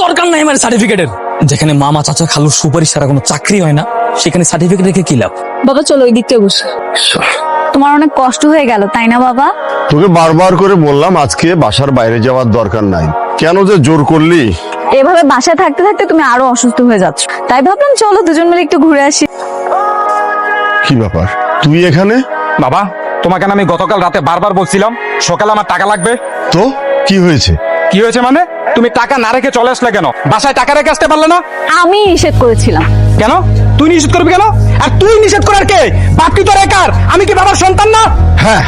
দরকার নাই আমার সার্টিফিকেটের। যেখানে মামা চাচা খালুর সুপারিশ ছাড়া কোনো চাকরি হয় না, সেখানে সার্টিফিকেট রেখে কি লাভ? বাবা চলো ওই দিকটা বসে। তোমার অনেক কষ্ট হয়ে গেল তাই না বাবা? তোকে বারবার করে বললাম আজকে বাসার বাইরে যাওয়ার দরকার নাই, কেন যে জোর করলি? এভাবে বাসায় থাকতে থাকতে তুমি আরো অসুস্থ হয়ে যাচ্ছ, তাই ভাবলাম চলো দুজন মিলে একটু ঘুরে আসি। কি ব্যাপার তুই এখানে? বাবা, তোমাকে না আমি গতকাল রাতে বারবার বলছিলাম সকালে আমার টাকা লাগবে। তো কি হয়েছে? কি হয়েছে মানে? তুমি টাকা না রেখে চলে আসলে কেন? বাসায় টাকা রেখে আসতে পারলে না? আমি নিষেধ করেছিলাম। কেন তুই নিষেধ করবি কেন? আর তুই নিষেধ করার কে? বাকি তোর একার, আমি কি বাবার সন্তান না? হ্যাঁ,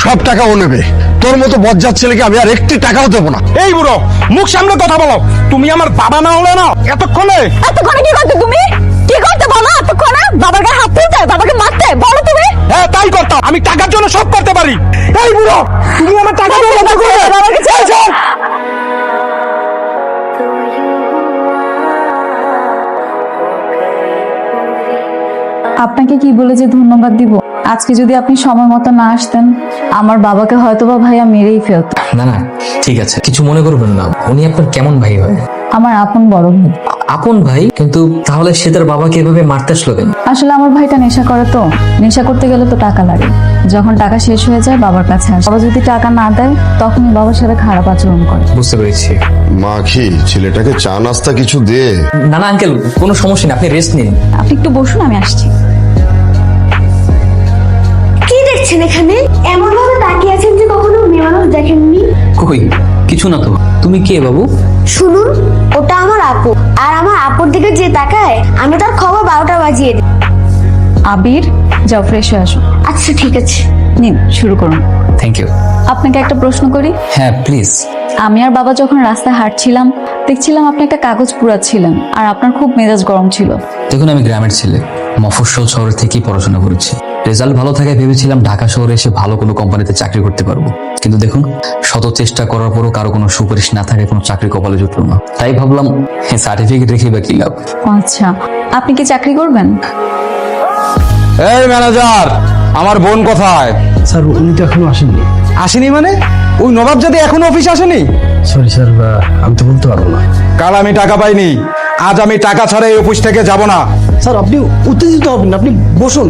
সব টাকা ও নেবে। তোর মতো বজ্জাত ছেলেকে আমি আর একটি টাকাও দেবো না। এই বুড়ো, মুখ সামনে কথা বলো। তুমি আমার বাবা না হলে না এতক্ষণে কি করতে তুমি? কি করতে বলো? এতক্ষণে বাবার গায়ে হাত তুলতে, বাবাকে মারতে বলো তুমি? হ্যাঁ তাই করতাম, আমি টাকার জন্য সব করতে পারি। এই বুড়ো, তুমি আমার টাকা দিয়ে বন্ধ করবে? বাবাকে ছেড়ে দাও। আপনাকে কি বলে যে ধন্যবাদ দিব? আজকে যদি আপনি সময় মতো না আসতেন, আমার বাবাকে হয়তোবা ভাইয়া মেরেই ফেলত। না না, ঠিক আছে, কিছু মনে করবেন না। উনি আপনার কেমন ভাই হয়? আমার আপন বড় ভাই। আপন ভাই? কিন্তু তাহলে সে তার বাবাকে এভাবে মারতে আসলো কেন? আসলে আমার ভাইটা নেশা করে, তো নেশা করতে গেলে তো টাকা লাগে। যখন টাকা শেষ হয়ে যায় বাবার কাছে আসে। বাবা যদি টাকা না দেয় তখনই বাবার সাথে খারাপ আচরণ করে। বুঝতে পেরেছি। মা কি ছেলেটাকে চা নাস্তা কিছু দে। না না আঙ্কেল, কোনো সমস্যা নেই, আপনি রেস্ট নিন। আপনি একটু বসুন, আমি আসছি। কি দেখছেন এখানে? এমন ভাবে তাকিয়ে আছেন যে কখনো মেয়ে মানুষ দেখেননি। কই কিছু না তো। তুমি কে বাবু? শুনুন, ওটা আমার আপু, আর আমার আপুর দিকে যে তাকায় আমি তার খবর 12টা বাজিয়ে দিই। আবির, যাও ফ্রেশ হয়ে আসো। আচ্ছা ঠিক আছে। নিন শুরু করুন। Thank you. আপনাকে একটা প্রশ্ন করি। হ্যাঁ প্লিজ। আমি আর বাবা যখন রাস্তায় হাঁটছিলাম, দেখছিলাম আপনি একটা কাগজ পুড়াচ্ছিলেন, আর আপনার খুব মেজাজ গরম ছিল। দেখুন, আমি গ্রামের ছেলে, মফস্বল শহর থেকেই পড়াশোনা করেছি। রেজাল্ট ভালো থাকায় ভেবেছিলাম ঢাকা শহরে এসে ভালো কোনো কোম্পানিতে চাকরি করতে পারবো, কিন্তু দেখুন শত চেষ্টা করার পরও কারো কোনো সুপারিশ না থাকে কোনো চাকরি কপালে জুটলো না। তাই ভাবলাম সার্টিফিকেট রেখে বা কি লাভ। আচ্ছা, আপনি কি চাকরি করবেন? এই ম্যানেজার, আমার বোন কোথায়? স্যার উনি তো এখনো আসেননি। আসেনি মানে? ওই নবাব জাদি এখনো অফিসে আসেনি? সরি স্যার, আমি তো বলতে পারবো না। কাল আমি টাকা পাইনি, আজ আমি টাকা ছাড়া এই অফিস থেকে যাব না। স্যার আপনি উত্তেজিত হবেন না, আপনি বসুন।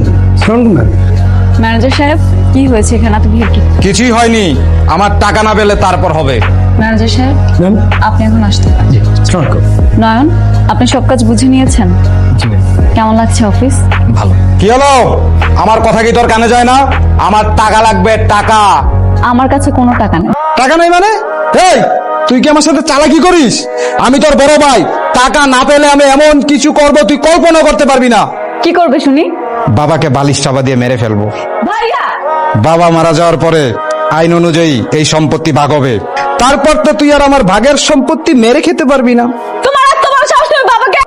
ম্যানেজার সাহেব, কি হয়েছে এখানে এত ভিড়? কিছুই হয়নি, আমার টাকা না পেলে তারপর হবে। ম্যানেজার সাহেব, আপনি এখন আসতে পারেন। নয়ন, আপনি সব কাজ বুঝে নিয়েছেন? কেমন লাগছে অফিস? ভালো। কি হলো? আমার কথা কি তোর কানে যায় না? আমার টাকা লাগবে, টাকা। আমার কাছে কোনো টাকা নেই। টাকা নেই মানে? এই তুই কি আমার সাথে চালাকি করিস? আমি তোর বড় ভাই, টাকা না পেলে আমি এমন কিছু করব তুই কল্পনা করতে পারবি না। কি করবে শুনি? বাবাকে বালিশ চাপা দিয়ে মেরে ফেলবো। ভাইয়া, বাবা মারা যাওয়ার পরে আইন অনুযায়ী এই সম্পত্তি ভাগ হবে, তারপর তো তুই আর আমার ভাগের সম্পত্তি মেরে খেতে পারবি না। তোমার এত বড় সাহস, তুমি বাবাকে?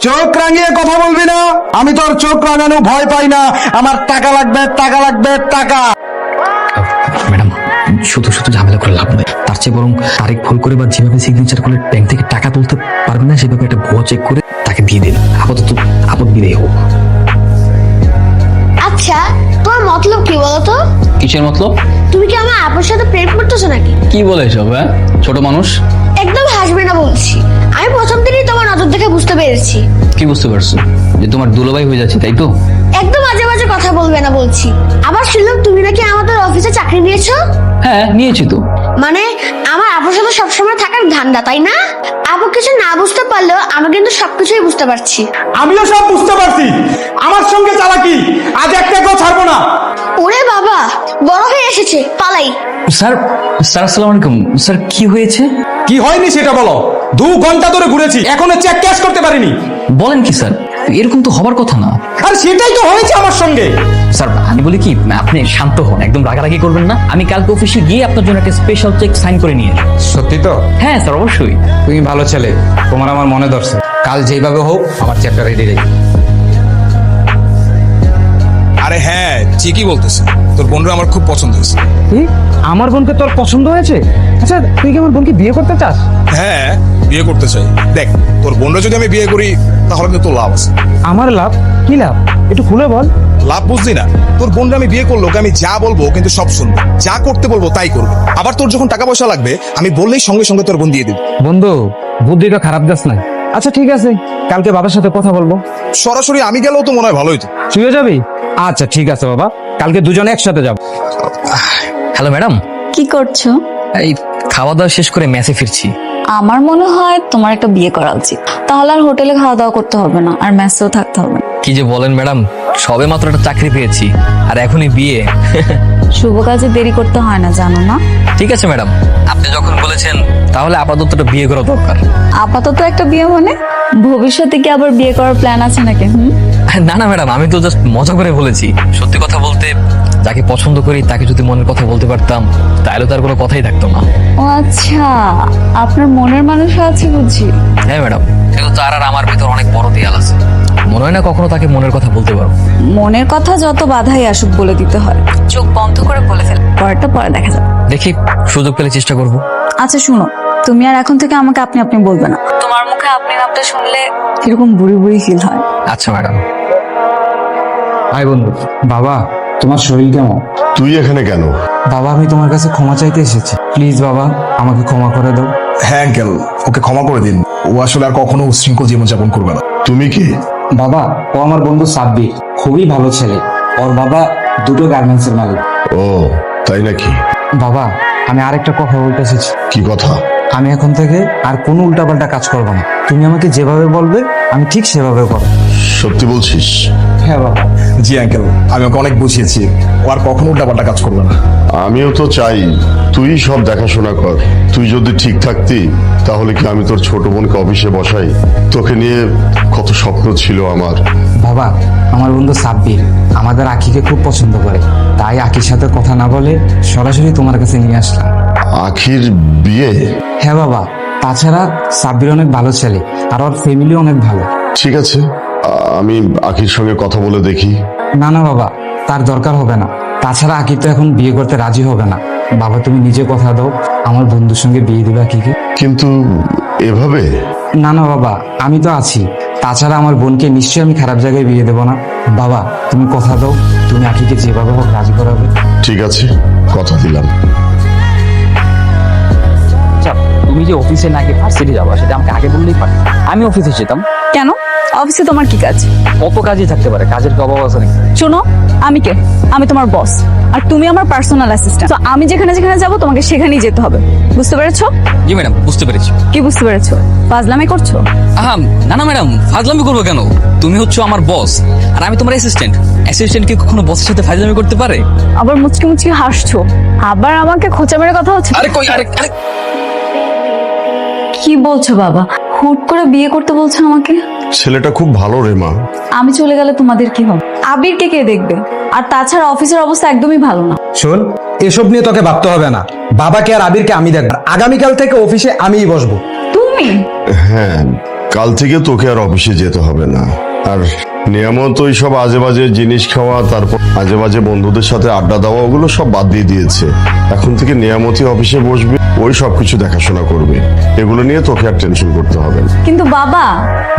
চোখ রাঙিয়ে কথা বলবি না। আমি তোর চোখ রাঙানো ভয় পাই না। আমার টাকা লাগবে, টাকা লাগবে, টাকা। ম্যাডাম, শুধু শুধু ঝামেলা করে লাভ নেই। তার চেয়ে বরং তারিখ ভুল করে বা যেভাবে সিগনেচার করে ব্যাংক থেকে টাকা তুলতে পারবে না সেভাবে একটা ভুয়া চেক করে তাকে দিয়ে দিন। আপাতত আপদ বিদায় হোক। আচ্ছা, তোমার মতলব কি বলো তো? কিসের মতলব? তুমি কি আমার আপুর সাথে প্রেম করতেছো নাকি? কি বলে এসব? হ্যাঁ, ছোট মানুষ। একদম হাসবে না বলছি। আমি প্রথম দিনই তোমার নজর দেখে বুঝতে পেরেছি। কি বুঝতে পারছো? যে তোমার দুলাভাই হয়ে যাচ্ছে, তাই তো? একদম আজে বাজে কথা বলবে না বলছি। আবার শুনলাম তুমি নাকি আমাদের অফিসে চাকরি নিয়েছো। হ্যাঁ নিয়েছি তো। মানে আমার আপুর সাথে সবসময় থাকার ধান্দা, তাই না? আপু কিছু না বুঝতে পারলেও আমি কিন্তু সবকিছুই বুঝতে পারছি। আমিও সব বুঝতে পারছি। আমার সঙ্গে চালাকি, আজ একটা কেউ ছাড়বো না। ওরে বাবা, বড় হয়ে এসেছে, পালাই। স্যার, স্যার আসসালামু আলাইকুম। স্যার কি হয়েছে? কি হয়নি সেটা বলো। 2 ঘন্টা ধরে ঘুরেছি, এখনো চেক ক্যাশ করতে পারিনি। বলেন কি স্যার? এরকম তো হবার কথা না। আর সেটাই তো হয়েছে আমার সঙ্গে। স্যার আমি বলি কি, আপনি শান্ত হন, একদম রাগারাগি করবেন না। আমি কালকে অফিসে গিয়ে আপনার জন্য একটা স্পেশাল চেক সাইন করে নিয়ে আসবো। সত্যি তো? হ্যাঁ স্যার, অবশ্যই। তুমি ভালো ছেলে, তোমার আমার মনে ধরছে। কাল যেভাবে হোক আমার চেকটা রেডি রেখে। আরে হ্যাঁ, ঠিকই বলতেছে, তোর বোনরা আমার খুব পছন্দ হয়েছে। আমার বোনকে তোর পছন্দ হয়েছে? আচ্ছা তুই কি আমার বোনকে বিয়ে করতে চাস? হ্যাঁ, বিয়ে করতে চাই। দেখ, তোর বোনরা যদি আমি বিয়ে করি তাহলে কিন্তু তোর লাভ আছে। আমার লাভ? কি লাভ একটু খুলে বল। লাভ বুঝলি না? তোর বোনরা আমি বিয়ে করলো, ওকে আমি যা বলবো কিন্তু সব শুনবে, যা করতে বলবো তাই করবে। আবার তোর যখন টাকা পয়সা লাগবে আমি বললেই সঙ্গে সঙ্গে তোর বোন দিয়ে দিবি। বন্ধু বুদ্ধিটা খারাপ যাস না। আচ্ছা ঠিক আছে, কালকে বাবার সাথে কথা বলবো। সরাসরি আমি গেলেও তো মনে হয় ভালোই তো। তুইও যাবি? আচ্ছা ঠিক আছে বাবা, কালকে দুজনে একসাথে যাব। হ্যালো ম্যাডাম, কি করছো? এই খাওয়া দাওয়া শেষ করে মেসে ফিরছি। আমার মনে হয় তোমার একটা বিয়ে করা উচিত, তাহলে আর হোটেলে খাওয়া দাওয়া করতে হবে না, আর মেসেও থাকতে হবে না। কি যে বলেন ম্যাডাম, সবে মাত্র একটা চাকরি পেয়েছি আর এখনই বিয়ে। শুভ কাজে দেরি করতে হয় না, জানো না? ঠিক আছে ম্যাডাম, আপনি যখন বলেছেন তাহলে আপাতত একটা বিয়ে করা দরকার। আপাতত একটা বিয়ে মানে ভবিষ্যতে কি আবার বিয়ে করার প্ল্যান আছে নাকি? না না ম্যাডাম, আমি তো জাস্ট মজা করে বলেছি। সত্যি কথা বলতে, যাকে পছন্দ করি তাকে যদি মনের কথা বলতে পারতাম তাহলে তার কোনো কথাই থাকতো না। ও আচ্ছা, আপনার মনের মানুষ আছে বুঝি? হ্যাঁ ম্যাডাম, কিন্তু তার আর আমার ভিতর অনেক বড় দেয়াল আছে। মনে হয় না কখনো তাকে মনের কথা বলতে পারবো। মনের কথা যত বাধাই আসুক বলে দিতে হয়, চোখ বন্ধ করে বলে ফেল, পরেরটা পরে দেখা যাবে। দেখি, সুযোগ পেলে চেষ্টা করব। আচ্ছা শুনো, তুমি আর এখন থেকে আমাকে আপনি আপনি বলবে না। তোমার মুখে আপনি নামটা শুনলে কিরকম বুড়ি বুড়ি ফিল হয়। আচ্ছা ম্যাডাম। হাই বন্ধু। বাবা, তোমার শরীর কেমন? তুই এখানে কেন? বাবা, আমি তোমার কাছে ক্ষমা চাইতে এসেছি। প্লিজ বাবা, আমাকে ক্ষমা করে দাও। হ্যাঁ আঙ্কেল, ওকে ক্ষমা করে দিন। ও আসলে আর কখনো উশৃঙ্খল জীবনযাপন করবে না। তুমি কি? বাবা, ও আমার বন্ধু সাব্বির, খুবই ভালো ছেলে। ওর বাবা দুটো গার্মেন্টসের মালিক। ও তাই নাকি? বাবা, আমি আরেকটা কথা বলতে এসেছি। কি কথা? আমি এখন থেকে আর কোনো উল্টাপাল্টা কাজ করবো না। তুমি আমাকে যেভাবে বলবে আমি ঠিক সেভাবে করবো। সত্যি বলছিস? হ্যাঁ বাবা। জি আঙ্কেল, আমি ওকে অনেক বুঝিয়েছি, ও আর কখনো উল্টাপাল্টা কাজ করবে না। আমিও তো চাই তুই সব দেখাশোনা কর। তুই যদি ঠিক থাকতি তাহলে কি আমি তোর ছোট বোনকে অফিসে বসাই? তোকে নিয়ে কত স্বপ্ন ছিল আমার। বাবা, আমার বন্ধু সাব্বির আমাদের আখিকে খুব পছন্দ করে, তাই আখির সাথে কথা না বলে সরাসরি তোমার কাছে নিয়ে আসলাম। আখির বিয়ে? হ্যাঁ বাবা, তাছাড়া সাব্বির অনেক ভালো ছেলে আর ওর ফ্যামিলি অনেক ভালো। ঠিক আছে, আমি আখির সঙ্গে কথা বলে দেখি। না না বাবা, তার দরকার হবে না। তাছাড়া আকি তো এখন বিয়ে করতে রাজি হবে না। বাবা, তুমি নিজে কথা দাও আমার বন্ধুর সঙ্গে বিয়ে দিবা আকিকে। কিন্তু এভাবে? না না বাবা, আমি তো আছি। তাছাড়া আমার বোনকে নিশ্চয়ই আমি খারাপ জায়গায় বিয়ে দেবো না। বাবা, তুমি কথা দাও, তুমি আকিকে যেভাবে হোক রাজি করাবে। ঠিক আছে, কথা দিলাম। আচ্ছা, তুমি যে অফিসে নাকি ভার্সিটি যাবা সেটা আমাকে আগে বললেই পারো। আমি অফিসে যেতাম। কেন? অফিসে তোমার কি কাজ? কত কাজই থাকতে পারে, কাজের কি অভাব আছে নাকি? শোনো, আমি কে? আমি তোমার বস, আর তুমি আমার পার্সোনাল অ্যাসিস্ট্যান্ট। তো আমি যেখানে যেখানে যাব তোমাকে সেখানেই যেতে হবে, বুঝতে পেরেছো? জি ম্যাডাম, বুঝতে পেরেছি। কি বুঝতে পেরেছো? ফাজলামি করছো? আহা, না না ম্যাডাম, ফাজলামি করবো কেন? তুমি হচ্ছে আমার বস আর আমি তোমার অ্যাসিস্ট্যান্ট। অ্যাসিস্ট্যান্ট কি কখনো বসের সাথে ফাজলামি করতে পারে? আবার মুচকি মুচকি হাসছো, আবার আমাকে খোঁচা মেরে কথা হচ্ছে। আরে কই, আরে আরে কি বলছো বাবা? হুট করে বিয়ে করতে বলছো আমাকে? ছেলেটা খুব ভালো রে মা। আমি চলে গেলে তোমাদের কি হবে? আবিরকে কে দেখবে? আর তাছাড়া অফিসের অবস্থা একদমই ভালো না। শোন, এসব নিয়ে তোকে ভাবতে হবে না। বাবাকে আর আবিরকে আমি দেখব। আগামীকাল থেকে অফিসে আমিই বসবো। তুমি? হ্যাঁ, কাল থেকে তোকে আর অফিসে যেতে হবে না। আর নিয়মত ওই সব আজে বাজে জিনিস খাওয়া, তারপর আজে বাজে বন্ধুদের সাথে আড্ডা দেওয়া, ওগুলো সব বাদ দিয়ে দিয়েছে। এখন থেকে নিয়ামতি অফিসে বসবে, ওই সবকিছু দেখাশোনা করবে। এগুলো নিয়ে তোকে আর টেনশন করতে হবে না। কিন্তু বাবা।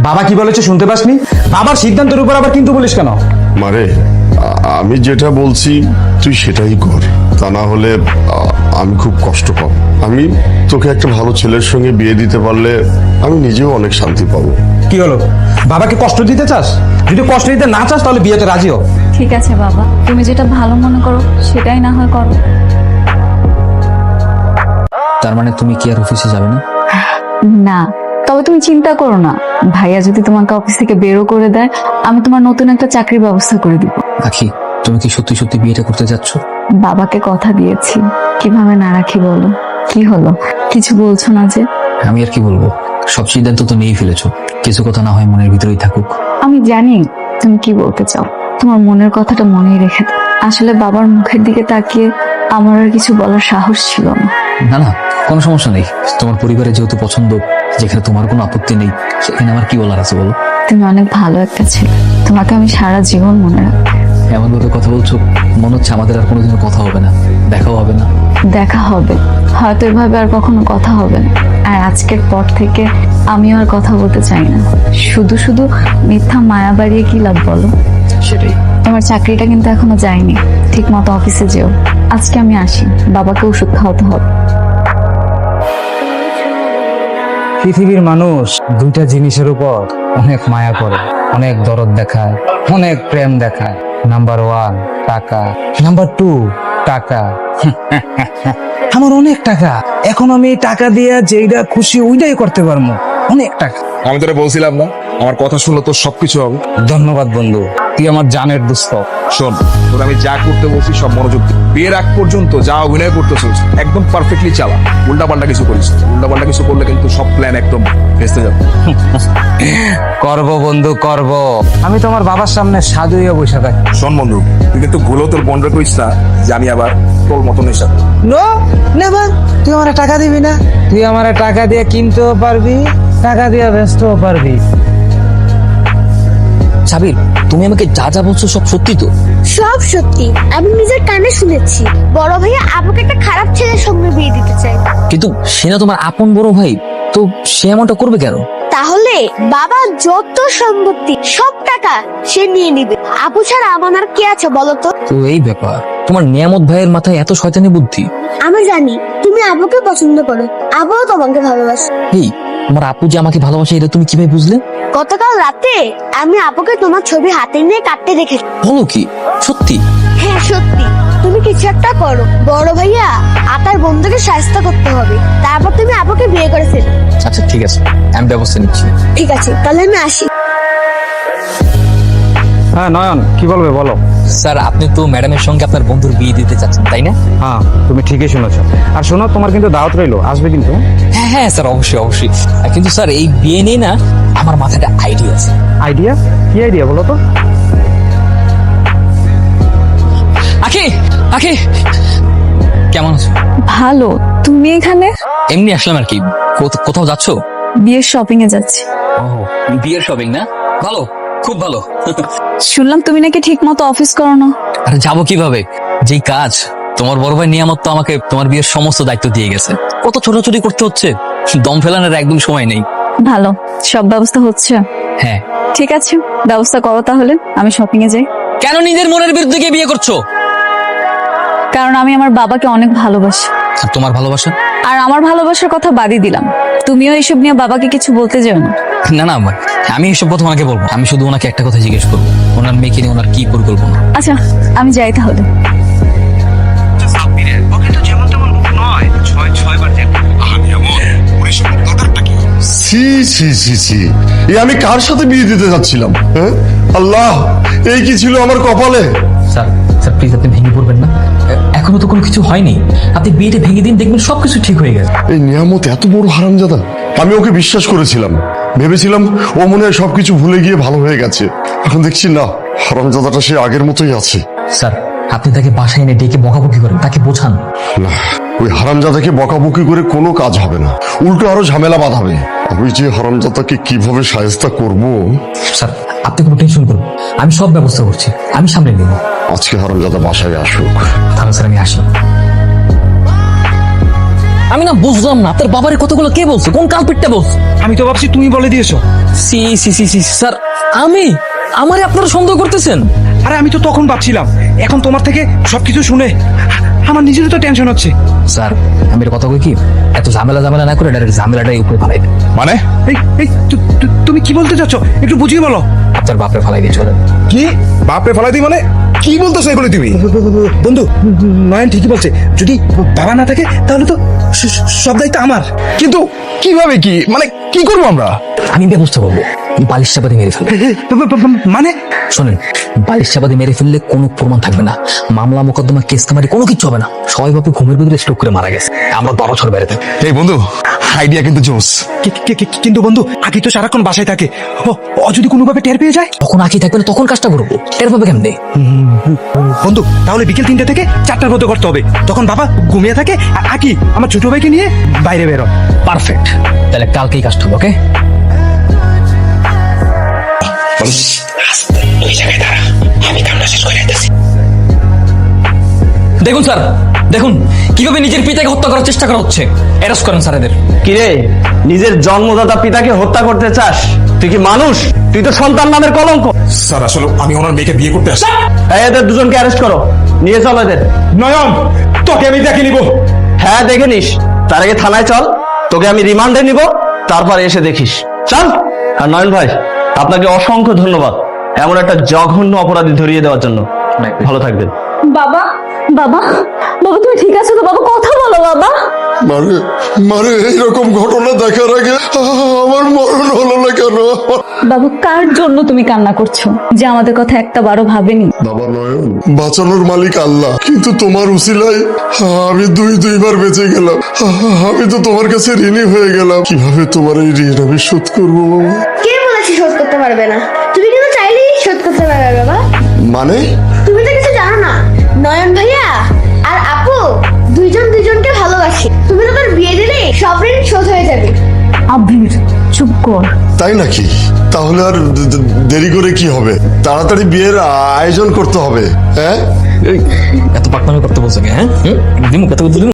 বাবা কি বলেছে শুনতে পাসনি? বাবার সিদ্ধান্তের উপর আবার কিন্তু বলিস কেন? মারে, আমি যেটা বলছি তুই সেটাই কর, তা না হলে আমি খুব কষ্ট পাবো। আমি তোকে একটা ভালো ছেলের সঙ্গে বিয়ে দিতে পারলে আমি নিজেও অনেক শান্তি পাবো। কি হলো, বাবাকে কষ্ট দিতে চাস? যদি কষ্ট দিতে না চাস তাহলে বিয়েতে রাজি হ। ঠিক আছে বাবা, তুমি যেটা ভালো মনে করো সেটাই না হয় করো। তার মানে তুমি কি আর অফিসে যাবে না? না, তবে তুমি চিন্তা করো না, ভাইয়া যদি তোমাকে অফিস থেকে বেরো করে দেয়, আমি তোমার নতুন একটা চাকরির ব্যবস্থা করে দিব। আখি, তুমি কি সত্যি সত্যি বিয়েটা করতে যাচ্ছ? বাবাকে কথা দিয়েছি, কিভাবে না রাখি বলো? কি হলো, কিছু বলছো না যে? আমি আর কি বলবো, সব সিদ্ধান্ত তো নিয়েই ফেলেছো। কিছু কথা না হয় মনের ভিতরেই থাকুক। আমি জানি তুমি কি বলতে চাও, তোমার মনের কথাটা মনেই রেখে দাও। আসলে বাবার মুখের দিকে তাকিয়ে আমার আর কিছু বলার সাহস ছিল না। না না, কোনো সমস্যা নেই। তোমার পরিবারে যেহেতু পছন্দ, যেখানে তোমার কোনো আপত্তি নেই, সেখানে আমার কি বলার আছে বলো? তুমি অনেক ভালো একটা ছেলে, তোমাকে আমি সারা জীবন মনে রাখবো। এমন ভাবে কথা বলছো মনে হচ্ছে আমাদের আর কোনোদিনও কথা হবে না। দেখাও হবে না। দেখা হবে, হয়তো এভাবে আর কখনো কথা হবে না। আর আজকের পর থেকে আমিও আর কথা বলতে চাই না। শুধু শুধু মিথ্যা মায়া বাড়িয়ে কি লাভ বলো? সেটাই। তোমার চাকরিটা কিন্তু এখনো যায়নি, ঠিক মতো অফিসে যেও। আজকে আমি আসি, বাবাকে ওষুধ খাওয়াতে হবে। পৃথিবীর মানুষ দুইটা জিনিসের উপর অনেক মায়া করে, অনেক দরদ দেখায়, অনেক প্রেম দেখায়। নাম্বার 1 টাকা, নাম্বার 2 টাকা। আমার অনেক টাকা, এখন আমি এই টাকা দিয়ে যেইটা খুশি ওইটাই করতে পারবো। অনেক টাকা। আমি তোরা বলছিলাম না আমার কথা শুনলে তোর সবকিছু হবে। ধন্যবাদ বন্ধু, তুই আমার জানের দোস্ত। শোন, তোর আমি যা করতে বলছি সব মনোযোগ দিয়ে। বিয়ের আগ পর্যন্ত যা অভিনয় করতে চলছে একদম পারফেক্টলি চালা। উল্টাপাল্টা কিছু করিস, উল্টাপাল্টা কিছু করলে কিন্তু সব প্ল্যান একদম ভেস্তে যাবে। করব বন্ধু, করব। আমি তোমার বাবার সামনে সাধু হয়ে বসে থাকি। শোন বন্ধু, তুই কিন্তু ভুলেও তোর বোনরা করিস না যে আমি আবার তোর মতন এসে। নো নেভার, তুই আমার টাকা দিবি না? তুই আমার টাকা দিয়ে কিনতেও পারবি, টাকা দিয়ে বেচতেও পারবি। সাবির, তুমি আমাকে যা যা বলছো সব সত্যি তো? সব সত্যি, আমি নিজের কানে শুনেছি। বড় ভাইয়া আবুকে একটা খারাপ ছেলের সঙ্গে বিয়ে দিতে চায়। কিন্তু সে না তোমার আপন বড় ভাই, তো সে এমনটা করবে কেন? তাহলে বাবা যত সম্পত্তি সব টাকা সে নিয়ে নিবে। আপু ছাড়া আমার আর কে আছে বলো তো? তো এই ব্যাপার, তোমার নিয়ামত ভাইয়ের মাথায় এত শয়তানি বুদ্ধি? আমি জানি তুমি আবুকে পছন্দ করো, আবুও তোমাকে ভালোবাসে। এই, তোমার আপু যে আমাকে ভালোবাসে এটা তুমি কিভাবে বুঝলে? গতকাল রাতে আমি আপুকে তোমার ছবি হাতে নিয়ে কাটতে দেখেছি। বলো কি, সত্যি? হ্যাঁ সত্যি। তুমি কিছু একটা করো, বড় ভাইয়া আতার বন্ধুকে সাহায্য করতে হবে, তারপর তুমি আপুকে বিয়ে করে ফেলো। আচ্ছা ঠিক আছে, আমি ব্যবস্থা নিচ্ছি। ঠিক আছে, তাহলে আমি আসি। হ্যাঁ নয়ন, কি বলবে বলো। স্যার, আপনি তো ম্যাডামের সঙ্গে আপনার বন্ধুর বিয়ে দিতে চাচ্ছেন তাই না? হ্যাঁ তুমি ঠিকই শুনেছো। আর শোনো, তোমার কিন্তু দাওয়াত রইলো, আসবে কিন্তু। হ্যাঁ হ্যাঁ স্যার, অবশ্যই অবশ্যই। কিন্তু স্যার এই বিয়ে নিয়ে না আমার মাথায় একটা আইডিয়া আছে। আইডিয়া? কি আইডিয়া বলো তো? আখি, আখি, কেমন আছো? ভালো, তুমি এখানে? এমনি আসলাম আর কি। কোথাও যাচ্ছ? বিয়ের শপিং এ যাচ্ছি। ও, বিয়ের শপিং না? ভালো, খুব ভালো। শুনলাম তুমি নাকি ঠিক মতো অফিস করো না। আরে যাবো কিভাবে? যেই কাজ তোমার বড় ভাই নিয়ামত তো আমাকে তোমার বিয়ের সমস্ত দায়িত্ব দিয়ে গেছে। কত ছোটাছুটি করতে হচ্ছে, দম ফেলানোর একদম সময় নেই। ভালো, সব ব্যবস্থা হচ্ছে। হ্যাঁ। ঠিক আছে, ব্যবস্থা করো তাহলে, আমি শপিং এ যাই। কেন নিজের মনের বিরুদ্ধে গিয়ে বিয়ে করছো? কারণ আমি আমার বাবাকে অনেক ভালোবাসি। আর তোমার ভালোবাসা? আর আমার ভালোবাসার কথা বাদই দিলাম, তুমিও এইসব নিয়ে বাবাকে কিছু বলতে যেও না। না না, আমি এসব কথা ওনাকে বলবো। আমি শুধু ওনাকে একটা কথা জিজ্ঞেস করবো, ওনার মেয়েকে নিয়ে ওনার কি পরিকল্পনা। আচ্ছা, আমি যাই তাহলে। ছি ছি ছি ছি, এ আমি কার সাথে বিয়ে দিতে যাচ্ছিলাম? হ্যাঁ আল্লাহ, এই কি ছিল আমার কপালে? স্যার, স্যার প্লিজ আপনি ভেঙে পড়বেন না। এখনো তো কোনো কিছু হয়নি। আপনি বিয়েটা ভেঙে দিন, দেখবেন সবকিছু ঠিক হয়ে গেছে। এই নিয়ামত এত বড় হারামজাদা। আমি ওকে বিশ্বাস করেছিলাম, ভেবেছিলাম ও মনে হয় সবকিছু ভুলে গিয়ে ভালো হয়ে গেছে। এখন দেখছি না, হারামজাদাটা সে আগের মতোই আছে। স্যার, আপনি তাকে বাসায় এনে ডেকে বকাবকি করেন, তাকে বোঝান। না, ওই হারামজাদাকে বকাবকি করে কোনো কাজ হবে না, উল্টো আরো ঝামেলা বাঁধাবে। আমি যে হারামজাদাকে কিভাবে সাহায্য করব? স্যার, আপনি কোনো টেনশন করুন, আমি সব ব্যবস্থা করছি, আমি সামলে নেব। আজকে হারামজাদা বাসায় আসুক। তাহলে স্যার আমি আসি। আমি না বুঝলাম না, আপনার বাবার কতগুলো কে বলছে, কোন কালপিটটা বলছে? আমি তো ভাবছি তুমি বলে দিয়েছো। সি সি সি সি স্যার, আমারে আপনারা সন্দেহ করতেছেন? আরে আমি তো তখন ভাবছিলাম, এখন তোমার থেকে সবকিছু শুনে আমার নিজেরও তো টেনশন হচ্ছে। স্যার, আমি এর কথা কই কি, এত ঝামেলা না করে ডাইরেক্ট ঝামেলাটাই উপরে ফালাই দেন। মানে এই এই তুমি কি বলতে চাচ্ছ, একটু বুঝিয়ে বলো। আপনার বাপরে ফালাই দিয়ে চলেন। কি বাপরে ফেলাই দি মানে? কি বলতেছো এগুলো তুমি? বন্ধু, নয়ন ঠিকই বলছে, যদি বাবা না থাকে তাহলে তো সব দায়িত্ব আমার। কিন্তু কিভাবে, কি মানে কি করবো আমরা? আমি ব্যবস্থা করবো, বালিশ চাপাতি মেরে ফেলবো। মানে শোনেন, বালিশ চাপাতি মেরে ফেললে কোনো প্রমাণ থাকবে না, মামলা মোকদ্দমা কেস কামারি কোনো কিছু হবে না। সবাই বাপে ঘুমের ভিতরে স্ট্রোক করে মারা গেছে, আমরা 12 বছর বেড়ে থাকি। এই বন্ধু, আইডিয়া কিন্তু জোস। কিন্তু বন্ধু, আগে তো সারাক্ষণ বাসায় থাকে, ও যদি কোনোভাবে টের পেয়ে যায়? তখন আঁকি থাকবে না, তখন কাজটা করবো, টের পাবে কেমনে? বন্ধু, তাহলে বিকেল 3টে থেকে 4টার মধ্যে করতে হবে, তখন বাবা ঘুমিয়ে থাকে আর আকি আমার ছোট ভাইকে নিয়ে বাইরে বেরো। পারফেক্ট, তাহলে কালকেই কাজটা হবে। ওকে, দেখুন স্যার, দেখুন কিভাবে নিজের পিতাকে হত্যা করার চেষ্টা করা হচ্ছে। অ্যারেস্ট করেন স্যার এদের। কিরে, নিজের জন্মদাতা পিতাকে হত্যা করতে চাস? তুই কি মানুষ? তুই তো সন্তান নামের কলঙ্ক। স্যার আসলে আমি ওনার মেয়েকে বিয়ে করতে আসছি। এই, এদের দুজনকে অ্যারেস্ট করো, নিয়ে চল এদের। নয়ন, তোকে আমি দেখে নিব। হ্যাঁ দেখে নিস, তার আগে থানায় চল, তোকে আমি রিমান্ডে নিব, তারপর এসে দেখিস। চল। আর নয়ন ভাই, আপনাকে অসংখ্য ধন্যবাদ এমন একটা জঘন্য অপরাধী ধরিয়ে দেওয়ার জন্য। ভালো থাকবেন। বাবা বাবা বাবা তুমি ঠিক আছো তো? বাবা কথা বলো বাবা। মানে মানে এইরকম ঘটনা দেখার আগে আমার মরণ হলো না কেন? বাবা কার জন্য তুমি কান্না করছো যে আমাদের কথা একটা বারও ভাবেনি? বাবা নয়ন, বাঁচানোর মালিক আল্লাহ, কিন্তু তোমার উসিলায় আমি দুইবার বেঁচে গেলাম। আমি তো তোমার কাছে ঋণী হয়ে গেলাম। কিভাবে তোমার এই ঋণ আমি শোধ করবো বাবা? কে বলেছে শোধ করতে পারবে না? তুমি কিন্তু চাইলেই শোধ করতে পারবে বাবা। মানে তুমি তো কিছু জানো না। নয়ন ভাইয়া আর আপু দুইজনকে ভালোবাসে। তুমি তো তার বিয়ে দিলেই সব ঋণ শোধ হয়ে যাবে। আবির চুপ কর। তাই নাকি? তাহলে আর দেরি করে কি হবে? তাড়াতাড়ি বিয়ের আয়োজন করতে হবে। হ্যাঁ, এত পাকনামি করতে বলছে, হ্যাঁ? দিমু কত